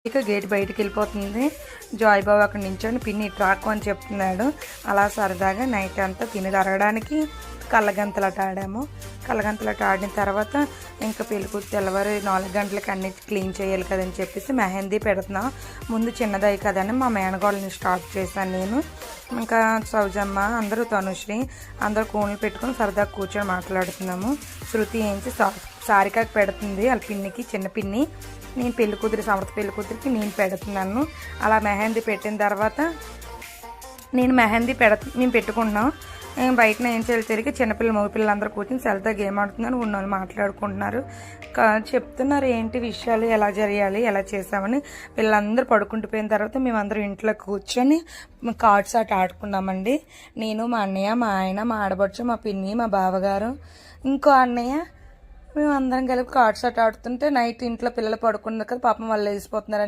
ఇక గేట్ బయటికి వెళ్ళిపోతుంది. జాయ్ బాబు అక్కడ నించొని పిన్ని ట్రాక్ అని చెప్తున్నాడు. అలా సరదాగా నైట్ అంతా తిని తరగడానికి కళ్ళగంతలట ఆడాము. కళ్ళగంతలట ఆడిన తర్వాత ఇంకా పెళ్ళికూతురు తెల్లవారు 4 గంటలకి అన్ని క్లీన్ చేయాలి కదని చెప్పేసి మెహందీ పెడుతున్నాం. ముందు చిన్నదయ్యి కదని మా మేనగోళ్ళని స్టార్ట్ చేశాను నేను. ఇంకా సౌజమ్మ అందరూ తనుశ్రీ అందరూ కోన్లు పెట్టుకొని సరదాగా కూర్చొని మాట్లాడుతున్నాము. శృతి ఏంచి సారికాకి పెడుతుంది వాళ్ళ పిన్నికి, చిన్న పిన్ని. నేను పెళ్ళికూతురు సమర్థ పెళ్ళికూతురికి నేను పెడుతున్నాను. అలా మెహందీ పెట్టిన తర్వాత మేము పెట్టుకుంటున్నాం. బయటనే ఏం చేయాలి తిరిగి చిన్నపిల్లలు మగపిల్లలు అందరూ కూర్చొని సరదా గేమ్ ఆడుతున్నారు. ఉన్నోళ్ళు మాట్లాడుకుంటున్నారు, చెప్తున్నారు ఏంటి విషయాలు, ఎలా చేయాలి, ఎలా చేసామని. పిల్లలందరూ పడుకుంటుపోయిన తర్వాత మేమందరం ఇంట్లో కూర్చొని కార్డ్స్ ఆట ఆడుకున్నామండి. నేను, మా అన్నయ్య, మా ఆయన, మా ఆడబడుచు, మా పిన్ని, మా బావగారు, ఇంకో అన్నయ్య, మేము అందరం కలిపి కార్డ్స్ ఆట ఆడుతుంటే నైట్ ఇంట్లో పిల్లలు పడుకున్నారు కదా, పాపం వాళ్ళు లేచిపోతున్నారని